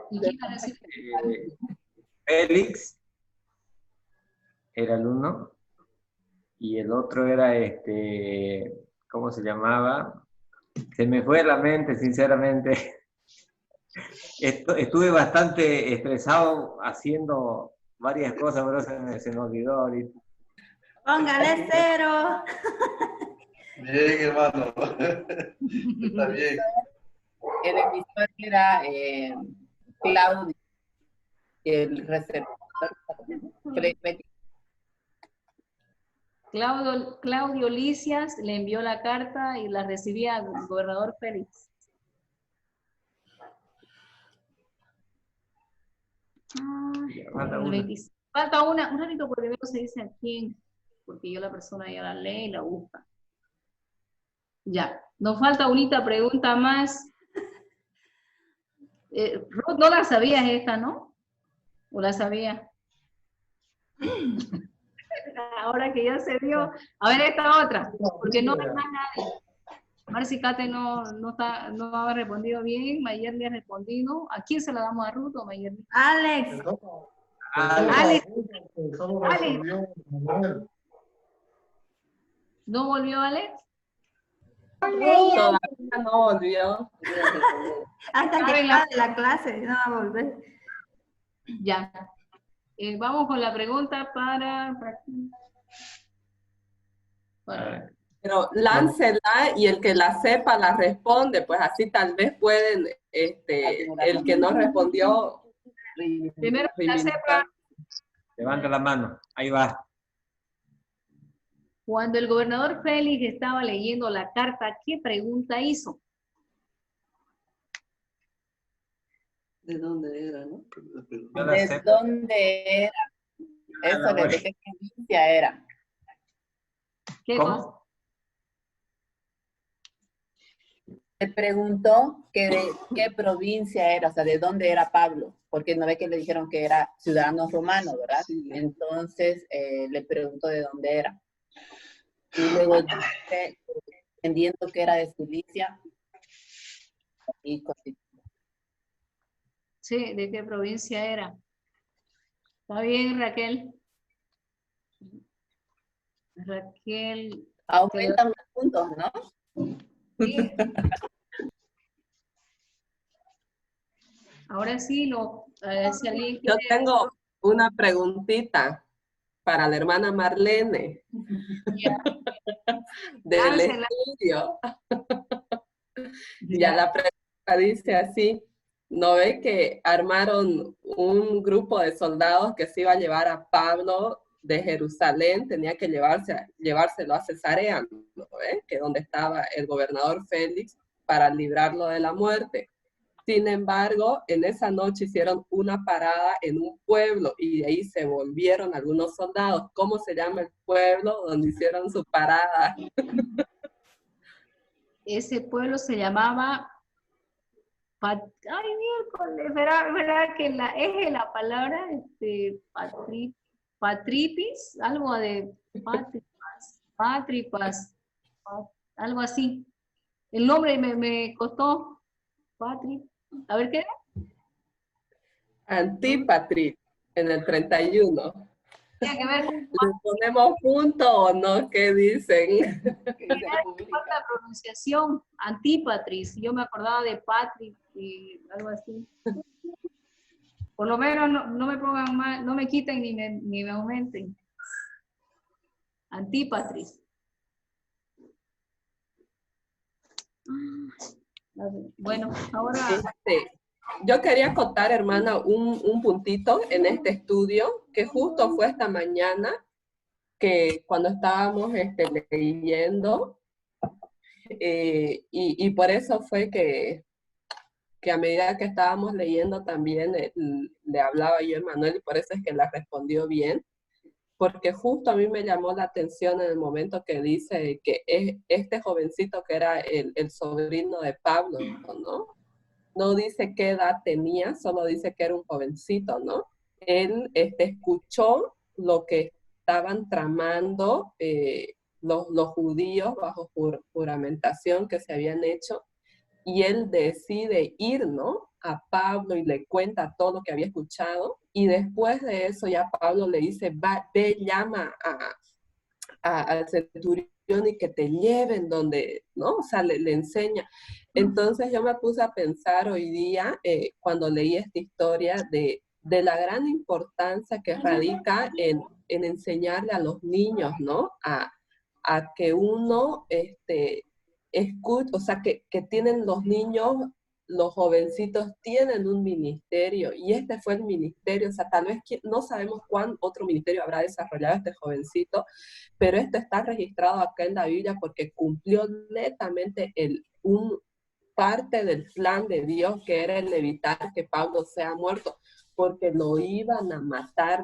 ¿Y quién iba a decir? Félix era el uno, y el otro era ¿cómo se llamaba? Se me fue la mente, sinceramente. Estuve bastante estresado haciendo varias cosas, pero se me olvidó ahorita. Póngale 0. Bien, hermano. Está bien. El emisor era Claudio. El receptor. Claudio Licias le envió la carta y la recibía el gobernador Félix. Falta una, un ratito porque veo se dice a quién, porque yo la persona ya la lee y la busca. Ya, nos falta unita pregunta más. Ruth, no la sabías esta, ¿no? ¿O la sabía? Ahora que ya se dio. A ver esta otra, porque no hay más nadie. Marci Cate no ha respondido bien, Mayer le ha respondido. ¿A quién se la damos, a Ruth o Mayer? Alex. Alex. ¿No volvió Alex? Todavía no volvió. Hasta que acabe la clase, no va a volver. Ya. Vamos con la pregunta para... Pero láncela y el que la sepa la responde, pues así tal vez pueden, el que no respondió. Primero que la sepa. Levanta la mano, ahí va. Cuando el gobernador Félix estaba leyendo la carta, ¿qué pregunta hizo? ¿De dónde era, no? ¿De dónde era? Eso, ¿de qué provincia era? ¿Qué cosa? Le preguntó que de qué provincia era, o sea, de dónde era Pablo, porque no ve que le dijeron que era ciudadano romano, ¿verdad? Entonces le preguntó de dónde era. Y luego dice, entendiendo que era de Cilicia y Sí, ¿de qué provincia era? ¿Está bien, Raquel? Raquel. Aumentan los puntos, ¿no? Sí. Ahora sí, si alguien quiere... Yo tengo una preguntita para la hermana Marlene. Del estudio. Ya la pregunta dice así. ¿No ve que armaron un grupo de soldados que se iba a llevar a Pablo de Jerusalén? Tenía que llevárselo a Cesarea, ¿no ve? Que donde estaba el gobernador Félix para librarlo de la muerte. Sin embargo, en esa noche hicieron una parada en un pueblo y de ahí se volvieron algunos soldados. ¿Cómo se llama el pueblo donde hicieron su parada? Ese pueblo se llamaba... Ay, miércoles, ¿verdad que es la palabra patripis? Algo de patripas, algo así. El nombre me costó. A ver, ¿qué era? Antipatris, en el 31. Tiene que ver. ¿Le ponemos punto o no? ¿Qué dicen? La pronunciación, Antipatris. Yo me acordaba de Patri y algo así. Por lo menos no me pongan más, no me quiten ni me aumenten. Antipatris. Bueno, ahora... Yo quería contar, hermana, un puntito en este estudio, que justo fue esta mañana, que cuando estábamos leyendo, y por eso fue que a medida que estábamos leyendo también le hablaba yo a Manuel, y por eso es que la respondió bien, porque justo a mí me llamó la atención en el momento que dice que es este jovencito que era el sobrino de Pablo, ¿no? no dice qué edad tenía, solo dice que era un jovencito, ¿no? Él escuchó lo que estaban tramando los judíos bajo juramentación que se habían hecho, y él decide ir, ¿no?, a Pablo y le cuenta todo lo que había escuchado, y después de eso ya Pablo le dice, ve, llama al centurión y que te lleven donde, ¿no? O sea, le enseña. Entonces yo me puse a pensar hoy día, cuando leí esta historia, de la gran importancia que radica en enseñarle a los niños, ¿no? A que uno escuche, o sea, que tienen los niños, los jovencitos tienen un ministerio, y este fue el ministerio, o sea, tal vez no sabemos cuán otro ministerio habrá desarrollado este jovencito, pero esto está registrado acá en la Biblia porque cumplió netamente parte del plan de Dios, que era el evitar que Pablo sea muerto, porque lo iban a matar.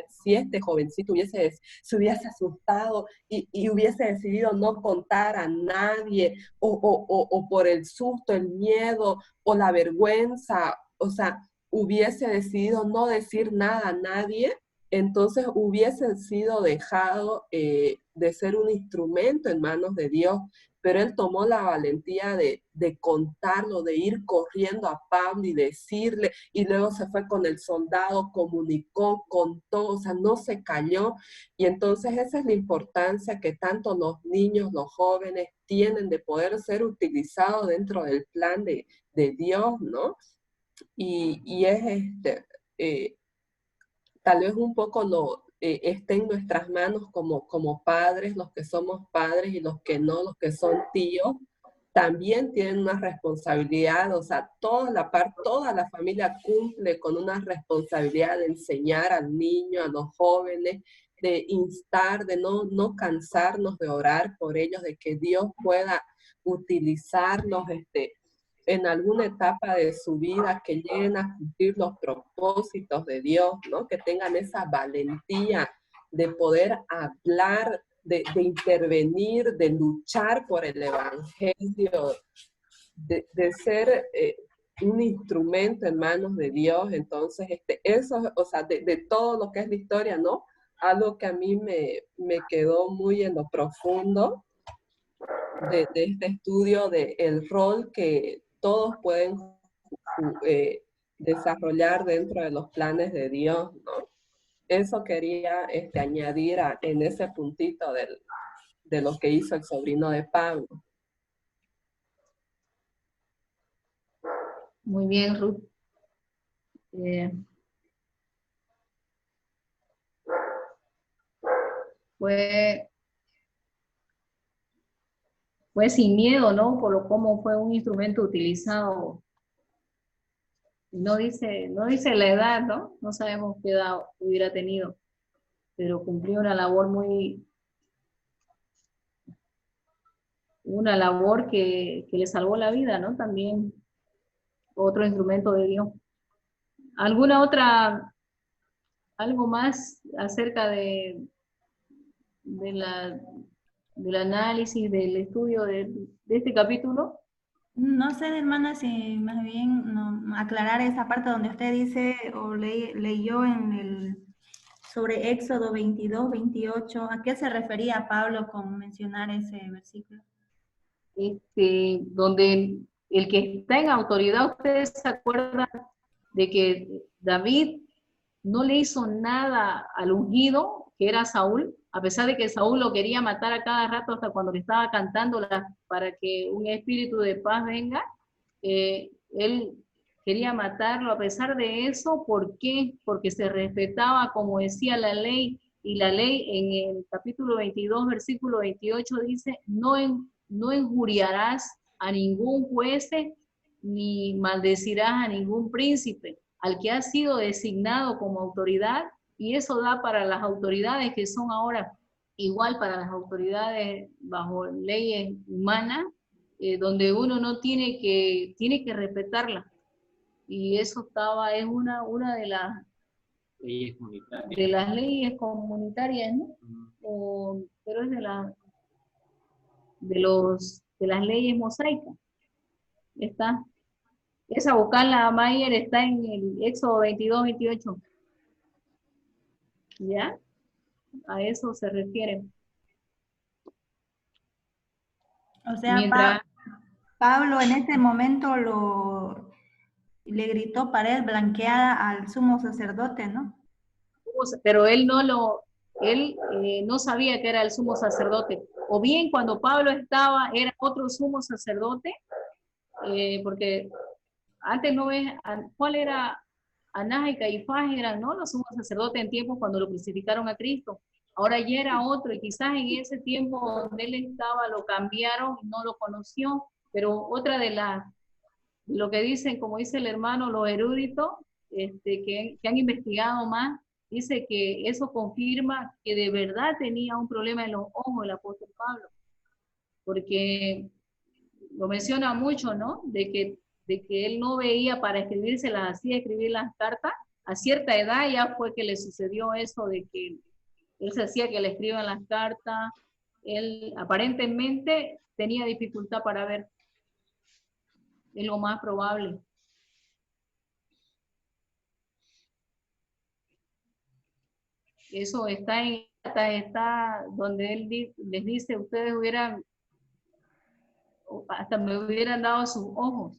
Si este jovencito se hubiese asustado y hubiese decidido no contar a nadie, o por el susto, el miedo o la vergüenza, o sea, hubiese decidido no decir nada a nadie, entonces hubiese sido dejado de ser un instrumento en manos de Dios. Pero él tomó la valentía de contarlo, de ir corriendo a Pablo y decirle, y luego se fue con el soldado, comunicó, contó, o sea, no se calló. Y entonces esa es la importancia que tanto los niños, los jóvenes tienen de poder ser utilizados dentro del plan de Dios, ¿no? Y es tal vez un poco esté en nuestras manos como padres, los que somos padres y los que no, los que son tíos, también tienen una responsabilidad, o sea, toda la familia cumple con una responsabilidad de enseñar al niño, a los jóvenes, de instar, de no cansarnos de orar por ellos, de que Dios pueda utilizarlos, en alguna etapa de su vida, que lleguen a cumplir los propósitos de Dios, ¿no? Que tengan esa valentía de poder hablar, de intervenir, de luchar por el evangelio, de ser un instrumento en manos de Dios. Entonces, eso, o sea, de todo lo que es la historia, ¿no? Algo que a mí me quedó muy en lo profundo de este estudio, de el rol que todos pueden desarrollar dentro de los planes de Dios, ¿no? Eso quería añadir en ese puntito de lo que hizo el sobrino de Pablo. Muy bien, Ruth. Fue sin miedo, ¿no? Cómo fue un instrumento utilizado. No dice la edad, ¿no? No sabemos qué edad hubiera tenido, pero cumplió una labor que le salvó la vida, ¿no? También otro instrumento de Dios. Algo más acerca del análisis, del estudio de este capítulo? No sé, hermana, si más bien aclarar esa parte donde usted dice o leyó sobre Éxodo 22, 28, ¿a qué se refería Pablo con mencionar ese versículo? Donde el que está en autoridad, ustedes se acuerdan de que David no le hizo nada al ungido, que era Saúl, a pesar de que Saúl lo quería matar a cada rato, hasta cuando le estaba cantando para que un espíritu de paz venga, él quería matarlo. A pesar de eso, ¿por qué? Porque se respetaba, como decía la ley, y la ley en el capítulo 22, versículo 28 dice, no injuriarás a ningún juez, ni maldecirás a ningún príncipe, al que ha sido designado como autoridad, y eso da para las autoridades que son ahora igual para las autoridades bajo leyes humanas, donde uno no tiene que respetarla. Y eso es una de las leyes comunitarias. De las leyes comunitarias, ¿no? Pero es de las leyes mosaicas. Está. Esa buscarla, Mayer, está en el Éxodo 22, 28. ¿Ya? A eso se refiere. O sea, Mientras, Pablo en ese momento le gritó pared blanqueada al sumo sacerdote, ¿no? pero él no sabía que era el sumo sacerdote. O bien cuando Pablo estaba, era otro sumo sacerdote, porque antes no ves, ¿cuál era? Anás y Caifás eran, ¿no? Los sumos sacerdotes en tiempos cuando lo crucificaron a Cristo. Ahora ya era otro, y quizás en ese tiempo donde él estaba lo cambiaron y no lo conoció, pero otra de lo que dicen, como dice el hermano, los eruditos, que han investigado más, dice que eso confirma que de verdad tenía un problema en los ojos el apóstol Pablo, porque lo menciona mucho, ¿no? De que él no veía para escribírselas así, escribir las cartas. A cierta edad ya fue que le sucedió eso de que él se hacía que le escriban las cartas. Él aparentemente tenía dificultad para ver. Es lo más probable. Eso está donde él les dice, ustedes hasta me hubieran dado sus ojos.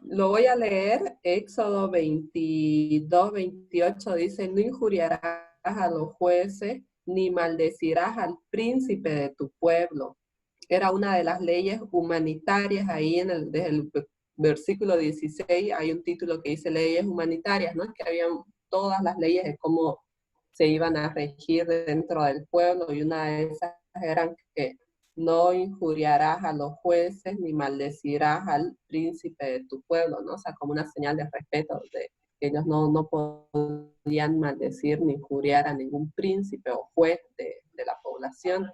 Lo voy a leer, Éxodo 22, 28 dice, no injuriarás a los jueces, ni maldecirás al príncipe de tu pueblo. Era una de las leyes humanitarias, ahí desde el versículo 16 hay un título que dice leyes humanitarias, ¿no? Que habían todas las leyes de cómo se iban a regir dentro del pueblo, y una de esas eran que no injuriarás a los jueces ni maldecirás al príncipe de tu pueblo, ¿no? O sea, como una señal de respeto, de que ellos no podían maldecir ni injuriar a ningún príncipe o juez de la población,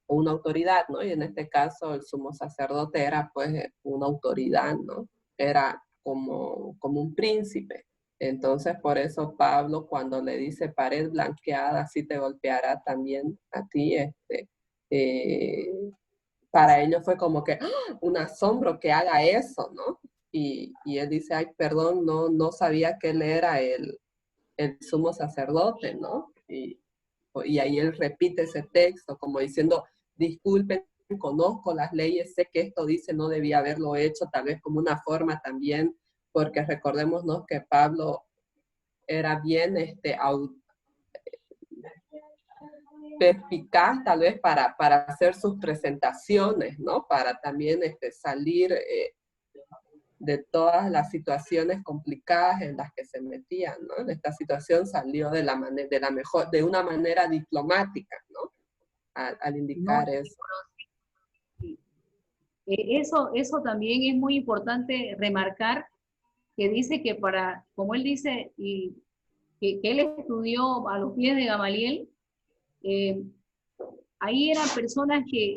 o una autoridad, ¿no? Y en este caso el sumo sacerdote era pues una autoridad, ¿no? Era como un príncipe. Entonces por eso Pablo cuando le dice pared blanqueada, así te golpeará también a ti, para ellos fue como que un asombro que haga eso, ¿no? Y él dice, ay, perdón, no sabía que él era el sumo sacerdote, ¿no? Y ahí él repite ese texto como diciendo, disculpen, conozco las leyes, sé que esto dice, no debía haberlo hecho, tal vez como una forma también, porque recordémonos que Pablo era bien perspicaz tal vez para hacer sus presentaciones, ¿no? Para también salir de todas las situaciones complicadas en las que se metían, ¿no? En esta situación salió de una manera diplomática, ¿no? Al indicar eso. Eso también es muy importante remarcar, que dice que como él dice, y que él estudió a los pies de Gamaliel, ahí eran personas que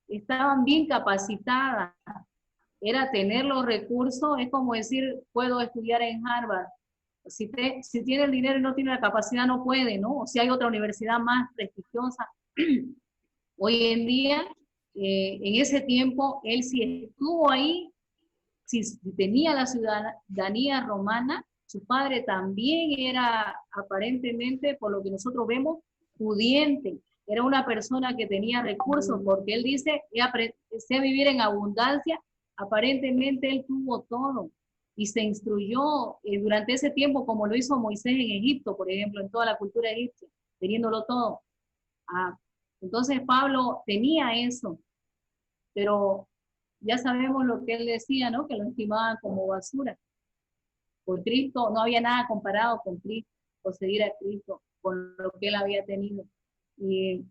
estaban bien capacitadas, era tener los recursos, es como decir, puedo estudiar en Harvard. Si tiene el dinero y no tiene la capacidad, no puede, ¿no? O si hay otra universidad más prestigiosa. Hoy en día, en ese tiempo, él sí estuvo ahí, si tenía la ciudadanía romana, su padre también era aparentemente, por lo que nosotros vemos, pudiente. Era una persona que tenía recursos, porque él dice, sé vivir en abundancia. Aparentemente él tuvo todo y se instruyó durante ese tiempo como lo hizo Moisés en Egipto, por ejemplo, en toda la cultura egipcia, teniéndolo todo. Entonces Pablo tenía eso, pero ya sabemos lo que él decía, ¿no? Que lo estimaban como basura. Por Cristo no había nada comparado con Cristo, o seguir a Cristo, con lo que él había tenido. Y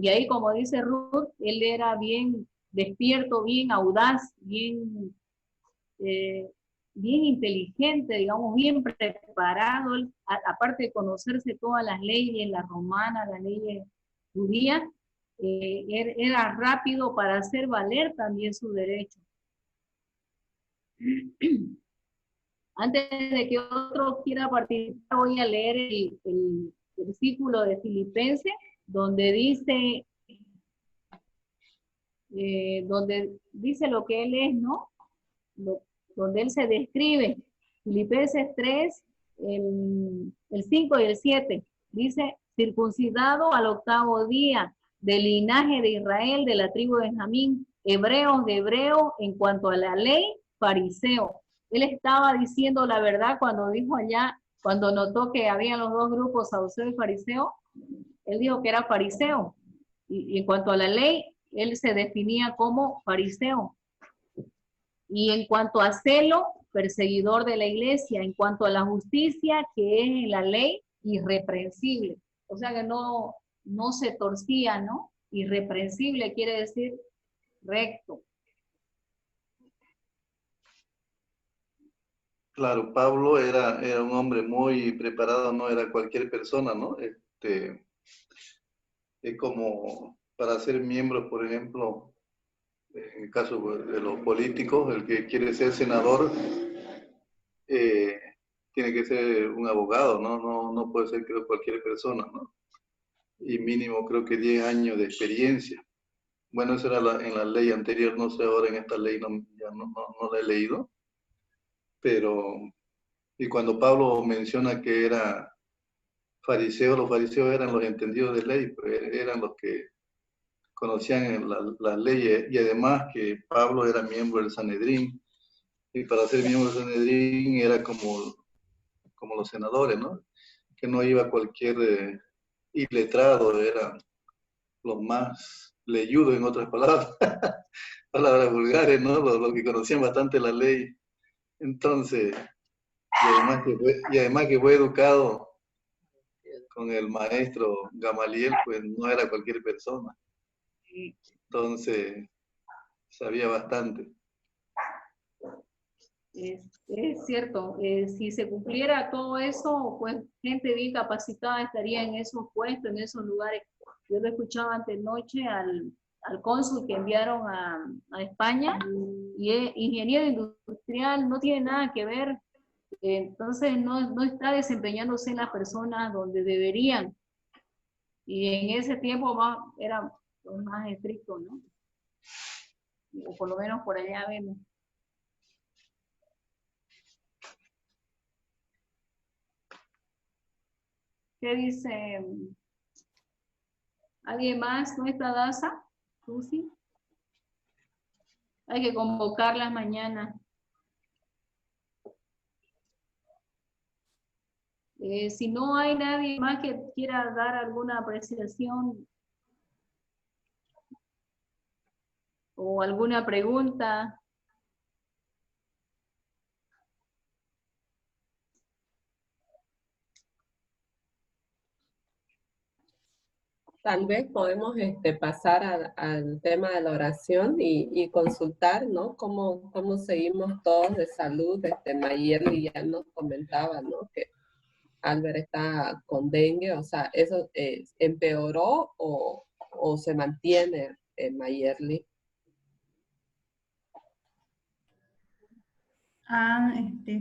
ahí, como dice Ruth, él era bien despierto, bien audaz, bien inteligente, digamos, bien preparado, aparte de conocerse todas las leyes, las romanas, las leyes judías, era rápido para hacer valer también su derecho. Antes de que otro quiera participar, voy a leer el versículo de Filipenses, donde dice, donde dice lo que él es, ¿no? Donde él se describe. Filipenses 3, el 5 y el 7. Dice, circuncidado al 8º día, del linaje de Israel, de la tribu de Benjamín, hebreos de hebreos, en cuanto a la ley, fariseo. Él estaba diciendo la verdad cuando dijo allá, cuando notó que había los dos grupos, saduceo y fariseo, él dijo que era fariseo. Y en cuanto a la ley, él se definía como fariseo. Y en cuanto a celo, perseguidor de la iglesia. En cuanto a la justicia, que es en la ley, irreprensible. O sea que no se torcía, ¿no? Irreprensible quiere decir recto. Claro, Pablo era un hombre muy preparado, no era cualquier persona, ¿no? Es como para ser miembro, por ejemplo, en el caso de los políticos, el que quiere ser senador tiene que ser un abogado, ¿no? No puede ser, creo, cualquier persona, ¿no? Y mínimo creo que 10 años de experiencia. Bueno, eso era en la ley anterior, no sé ahora en esta ley, ya no la he leído, pero, y cuando Pablo menciona que era fariseo, los fariseos eran los entendidos de ley, pues eran los que conocían las leyes, y además que Pablo era miembro del Sanedrín, y para ser miembro del Sanedrín era como los senadores, ¿no? Que no iba cualquier iletrado, eran los más leyudos, en otras palabras, palabras vulgares, ¿no? Los que conocían bastante la ley. Entonces, y además que fue educado con el maestro Gamaliel, pues no era cualquier persona. Entonces, sabía bastante. Es cierto, si se cumpliera todo eso, pues gente bien capacitada estaría en esos puestos, en esos lugares. Yo lo escuchaba antenoche al cónsul que enviaron a España, y es ingeniero industrial, no tiene nada que ver, entonces no está desempeñándose en las personas donde deberían. Y en ese tiempo era más estricto, ¿no? O por lo menos por allá vemos. ¿Qué dice? ¿Alguien más? ¿No está Daza? ¿Susi? Hay que convocarlas mañana. Si no hay nadie más que quiera dar alguna apreciación o alguna pregunta. Tal vez podemos pasar al tema de la oración y consultar, ¿no? Cómo seguimos todos de salud. Mayerly ya nos comentaba, ¿no? Que Albert está con dengue, o sea, ¿eso empeoró o se mantiene, Mayerly?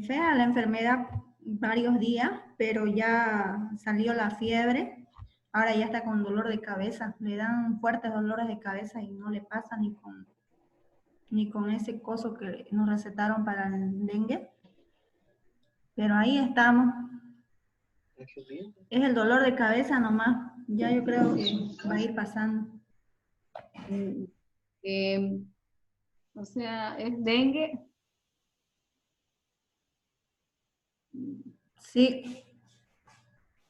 Fea la enfermedad varios días, pero ya salió la fiebre. Ahora ya está con dolor de cabeza. Le dan fuertes dolores de cabeza y no le pasa ni con ese coso que nos recetaron para el dengue. Pero ahí estamos. Es el dolor de cabeza nomás. Ya yo creo que va a ir pasando. O sea, ¿es dengue? Sí.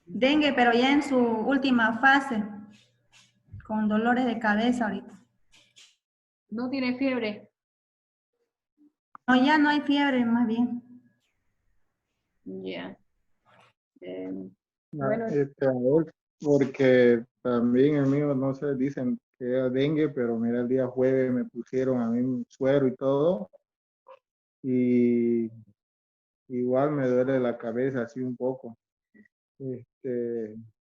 Dengue, pero ya en su última fase. Con dolores de cabeza ahorita. ¿No tiene fiebre? No, ya no hay fiebre, más bien. Ya. Bueno. Porque también el mío, no sé, dicen que era dengue, pero mira, el día jueves me pusieron a mí un suero y todo. Y igual me duele la cabeza así un poco.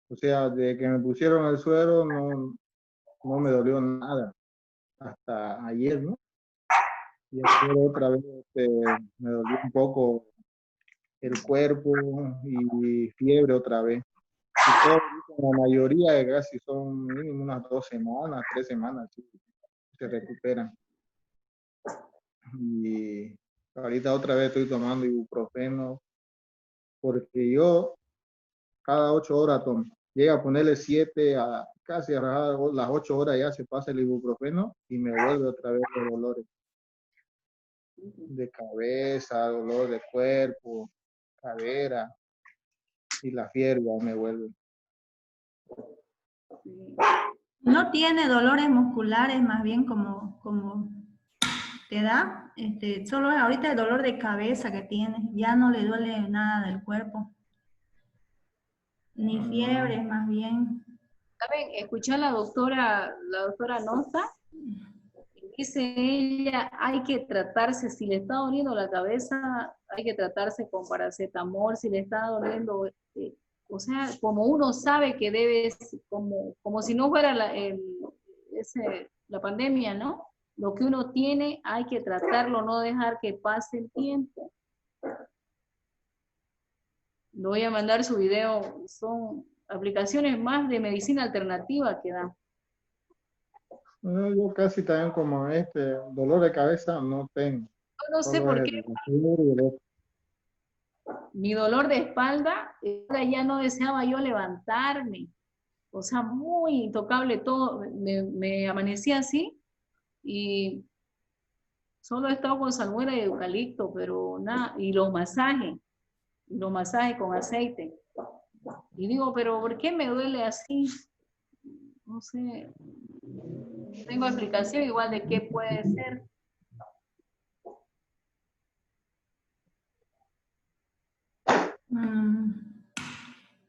O sea, de que me pusieron el suero no me dolió nada hasta ayer, ¿no? Y ayer otra vez me dolió un poco el cuerpo y fiebre otra vez. Y todo, la mayoría de casi son mínimo unas 2 semanas, 3 semanas. ¿Sí? se recuperan. Y ahorita otra vez estoy tomando ibuprofeno porque yo cada 8 horas tomo. Llega a ponerle 7 a casi a las 8 horas ya se pasa el ibuprofeno y me vuelve otra vez los dolores de cabeza, dolor de cuerpo, cadera y la fiebre ya me vuelve. No tiene dolores musculares, más bien como te da, solo es ahorita el dolor de cabeza que tiene, ya no le duele nada del cuerpo. Ni fiebre, más bien. ¿Saben? Escuché a la doctora Noza, dice ella, hay que tratarse, si le está doliendo la cabeza, hay que tratarse con paracetamol, si le está doliendo, o sea, como uno sabe que debe, como si no fuera la pandemia, ¿no? Lo que uno tiene hay que tratarlo, no dejar que pase el tiempo. Le voy a mandar su video, son aplicaciones más de medicina alternativa que dan. Yo casi también como dolor de cabeza no tengo. No sé por qué. Mi dolor de espalda, ya no deseaba yo levantarme. O sea, muy intocable todo. Me amanecí así y solo he estado con salmuera y eucalipto, pero nada. Y los masajes con aceite. Y digo, pero ¿por qué me duele así? No sé. Tengo explicación igual de qué puede ser.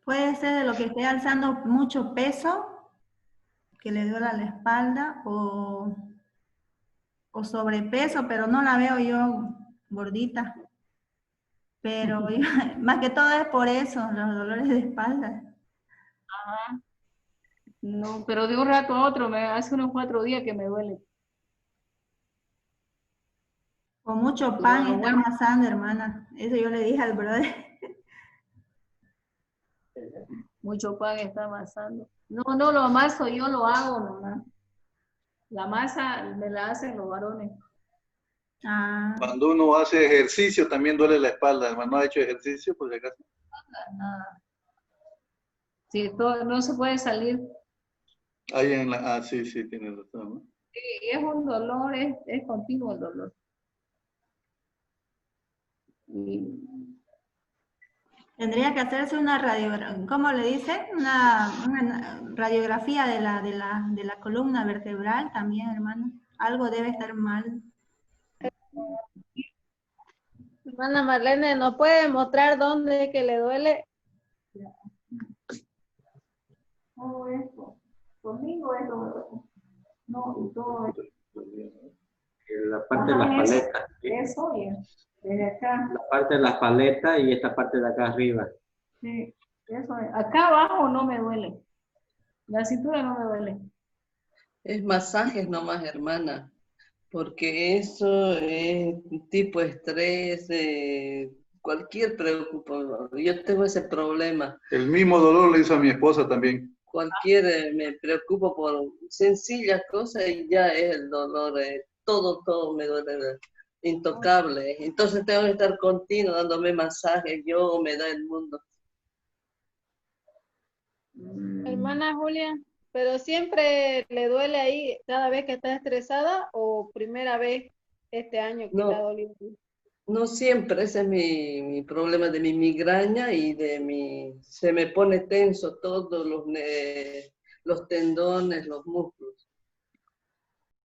Puede ser de lo que esté alzando mucho peso, que le duela la espalda, o sobrepeso, pero no la veo yo gordita. Pero más que todo es por eso, los dolores de espalda. Ajá. No, pero de un rato a otro, hace unos 4 días que me duele. Con mucho pan está amasando, hermana. Eso yo le dije al brother. Mucho pan está amasando. No lo amaso, yo lo hago nomás. La masa me la hacen los varones. Cuando uno hace ejercicio también duele la espalda. ¿No ha hecho ejercicio por si acaso? Nada. Sí, no se puede salir. Ahí sí, tienes razón, ¿no? Sí, es un dolor, es continuo el dolor. Tendría que hacerse una radiografía, ¿cómo le dicen? Una radiografía de la columna vertebral también, hermano. Algo debe estar mal. Hermana Marlene, ¿nos puede mostrar dónde es que le duele? Todo esto. Conmigo es todo. No, y todo esto. La parte de las paletas. Eso bien. Desde acá. La parte de las paletas y esta parte de acá arriba. Sí, eso es. Acá abajo no me duele. La cintura no me duele. Es masajes nomás, hermana. Porque eso es tipo estrés, cualquier preocupación. Yo tengo ese problema. El mismo dolor le hizo a mi esposa también. Me preocupo por sencillas cosas y ya es el dolor, todo me duele, intocable. Entonces tengo que estar continuo dándome masajes, yo me da el mundo. Hermana Julia, ¿pero siempre le duele ahí cada vez que está estresada o primera vez este año que le ha dolido? No siempre, ese es mi problema de mi migraña y se me pone tenso todos los tendones, los músculos.